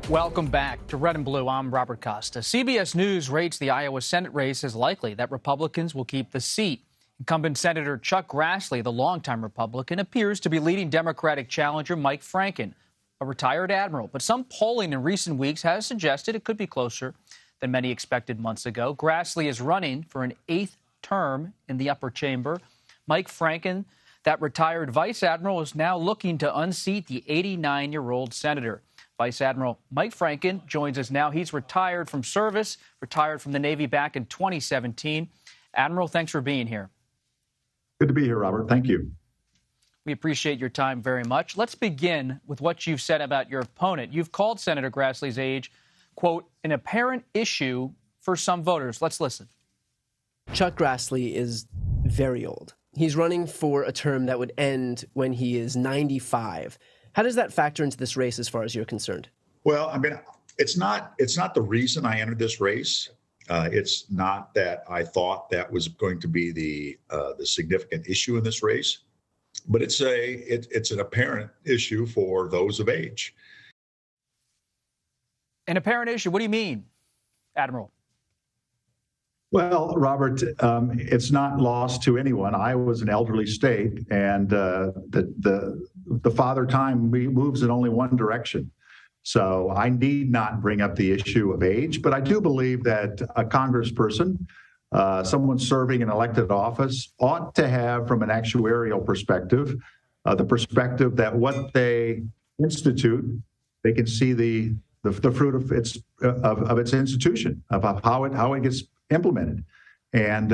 Welcome back to Red and Blue. I'm Robert Costa. CBS News rates the Iowa Senate race as likely that Republicans will keep the seat. Incumbent Senator Chuck Grassley, the longtime Republican, appears to be leading Democratic challenger Mike Franken, a retired admiral. But some polling in recent weeks has suggested it could be closer than many expected months ago. Grassley is running for an 8th term in the upper chamber. Mike Franken, that retired vice admiral, is now looking to unseat the 89-year-old senator. Vice Admiral Mike Franken joins us now. He's retired from service, retired from the Navy back in 2017. Admiral, thanks for being here. Good to be here, Robert. Thank you. We appreciate your time very much. Let's begin with what you've said about your opponent. You've called Senator Grassley's age, quote, an apparent issue for some voters. Let's listen. Chuck Grassley is very old. He's running for a term that would end when he is 95. How does that factor into this race as far as you're concerned? Well, I mean, it's not the reason I entered this race. It's not that I thought that was going to be the significant issue in this race, but it's an apparent issue for those of age. An apparent issue? What do you mean, Admiral? Well, Robert, it's not lost to anyone. Iowa is an elderly state, and the father time moves in only one direction. So I need not bring up the issue of age, but I do believe that a congressperson, someone serving an elected office, ought to have, from an actuarial perspective, the perspective that what they institute, they can see the fruit of its institution, of how it gets implemented. And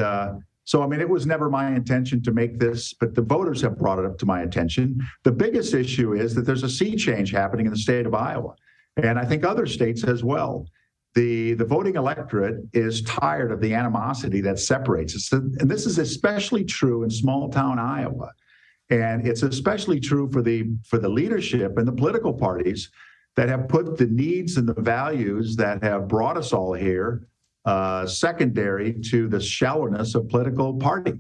so, I mean, it was never my intention to make this, but the voters have brought it up to my attention. The biggest issue is that there's a sea change happening in the state of Iowa, and I think other states as well. The voting electorate is tired of the animosity that separates us. And this is especially true in small town Iowa. And it's especially true for the leadership and the political parties that have put the needs and the values that have brought us all here secondary to the shallowness of political party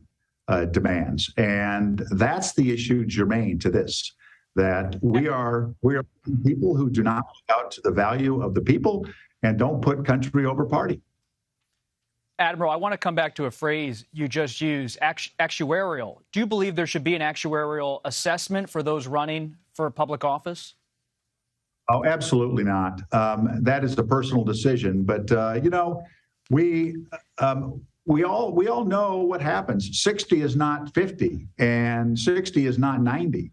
demands. And that's the issue germane to this, that we are people who do not look out to the value of the people and don't put country over party. Admiral, I want to come back to a phrase you just used, actuarial. Do you believe there should be an actuarial assessment for those running for public office? Oh, absolutely not. That is a personal decision. But, we all know what happens. 60 is not 50, and 60 is not 90.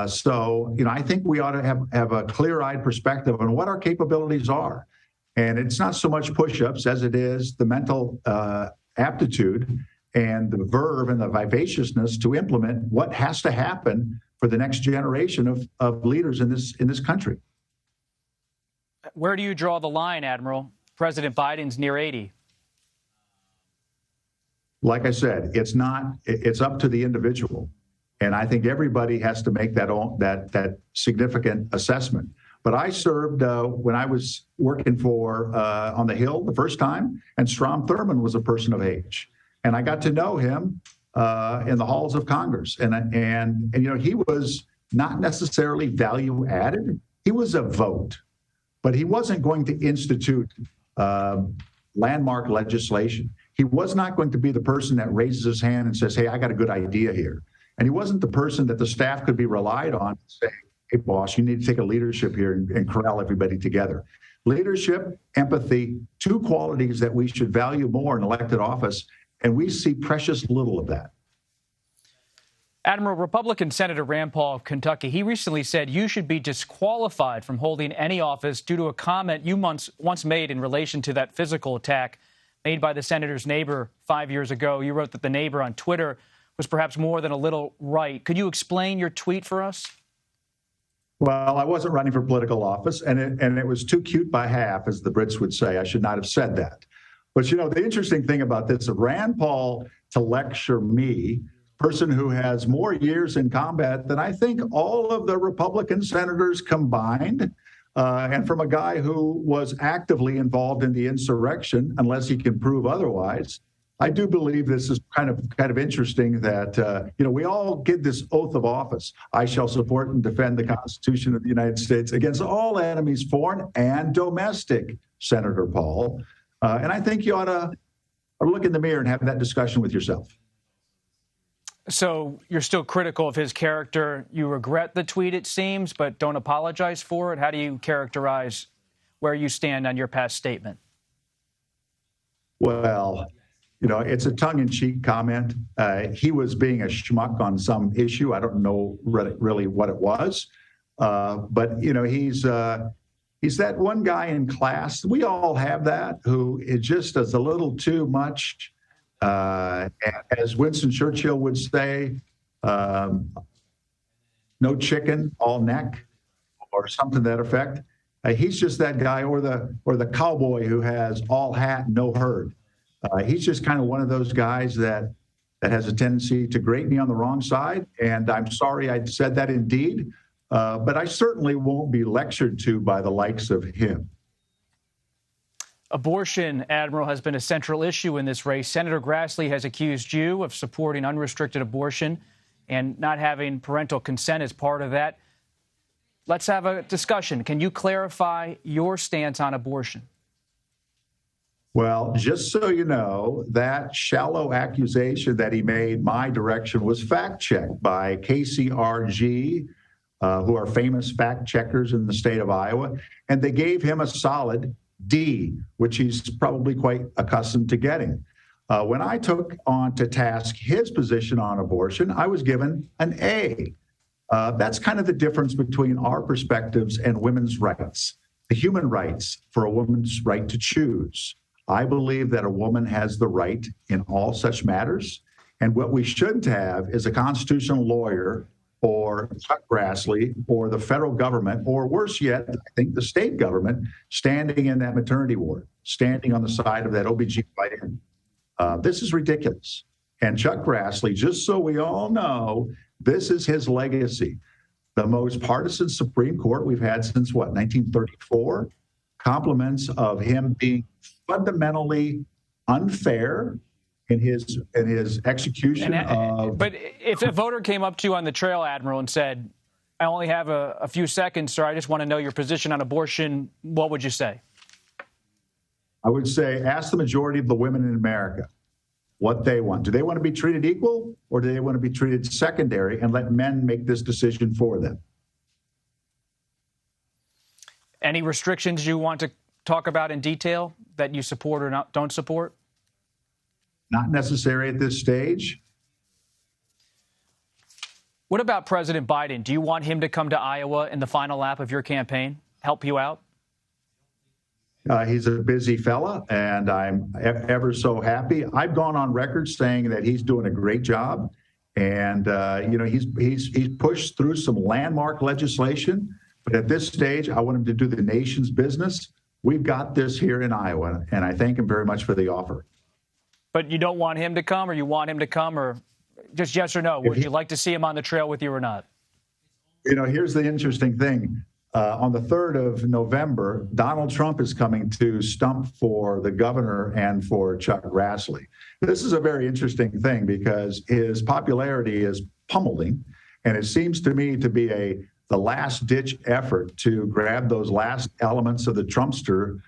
So, I think we ought to have a clear-eyed perspective on what our capabilities are. And it's not so much push-ups as it is the mental aptitude and the verve and the vivaciousness to implement what has to happen for the next generation of leaders in this country. Where do you draw the line, Admiral? President Biden's near 80. Like I said, it's up to the individual. And I think everybody has to make that significant assessment. But I served when I was working for on the Hill the first time, and Strom Thurmond was a person of age. And I got to know him in the halls of Congress. And he was not necessarily value added. He was a vote. But he wasn't going to institute landmark legislation. He was not going to be the person that raises his hand and says, hey, I got a good idea here. And he wasn't the person that the staff could be relied on to say, hey, boss, you need to take a leadership here and corral everybody together. Leadership, empathy, two qualities that we should value more in elected office, and we see precious little of that. Admiral, Republican Senator Rand Paul of Kentucky, he recently said you should be disqualified from holding any office due to a comment you once made in relation to that physical attack made by the senator's neighbor 5 years ago. You wrote that the neighbor on Twitter was perhaps more than a little right. Could you explain your tweet for us? Well, I wasn't running for political office, and it was too cute by half, as the Brits would say. I should not have said that. But, the interesting thing about this, Rand Paul to lecture me, person who has more years in combat than I think all of the Republican senators combined, and from a guy who was actively involved in the insurrection, unless he can prove otherwise, I do believe this is kind of interesting that, we all get this oath of office. I shall support and defend the Constitution of the United States against all enemies, foreign and domestic, Senator Paul. And I think you ought to look in the mirror and have that discussion with yourself. So you're still critical of his character. You regret the tweet, it seems, but don't apologize for it. How do you characterize where you stand on your past statement? Well, it's a tongue-in-cheek comment. He was being a schmuck on some issue. I don't know really what it was. But he's that one guy in class. We all have that, who it just does a little too much. As Winston Churchill would say, no chicken, all neck, or something to that effect. He's just that guy, or the cowboy who has all hat, no herd. He's just kind of one of those guys that has a tendency to grate me on the wrong side. And I'm sorry I said that indeed, but I certainly won't be lectured to by the likes of him. Abortion, Admiral, has been a central issue in this race. Senator Grassley has accused you of supporting unrestricted abortion and not having parental consent as part of that. Let's have a discussion. Can you clarify your stance on abortion? Well, just so you know, that shallow accusation that he made my direction was fact-checked by KCRG, who are famous fact-checkers in the state of Iowa, and they gave him a solid D, which he's probably quite accustomed to getting. When I took on to task his position on abortion, I was given an A. That's kind of the difference between our perspectives and women's rights, the human rights for a woman's right to choose. I believe that a woman has the right in all such matters. And what we shouldn't have is a constitutional lawyer or Chuck Grassley or the federal government, or worse yet, I think the state government, standing in that maternity ward, standing on the side of that OBGYN. This is ridiculous. And Chuck Grassley, just so we all know, this is his legacy. The most partisan Supreme Court we've had since, 1934? Compliments of him being fundamentally unfair in his execution of... But if a voter came up to you on the trail, Admiral, and said, I only have a few seconds, sir, I just want to know your position on abortion, what would you say? I would say, ask the majority of the women in America what they want. Do they want to be treated equal, or do they want to be treated secondary and let men make this decision for them? Any restrictions you want to talk about in detail that you support or don't support? Not necessary at this stage. What about President Biden? Do you want him to come to Iowa in the final lap of your campaign, help you out? He's a busy fella, and I'm ever so happy. I've gone on record saying that he's doing a great job, and he's pushed through some landmark legislation. But at this stage, I want him to do the nation's business. We've got this here in Iowa, and I thank him very much for the offer. But you don't want him to come, or you want him to come, or just yes or no? Would you like to see him on the trail with you or not? Here's the interesting thing. On the 3rd of November, Donald Trump is coming to stump for the governor and for Chuck Grassley. This is a very interesting thing because his popularity is pummeling, and it seems to me to be the last-ditch effort to grab those last elements of the Trumpster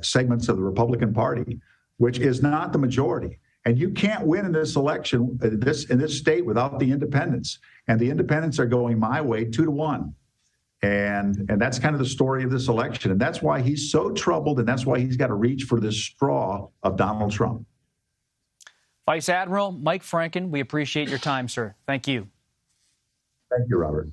segments of the Republican Party, which is not the majority. And you can't win in this election, in this state, without the independents. And the independents are going my way 2-1. And that's kind of the story of this election. And that's why he's so troubled, and that's why he's got to reach for this straw of Donald Trump. Vice Admiral Mike Franken, we appreciate your time, sir. Thank you. Thank you, Robert.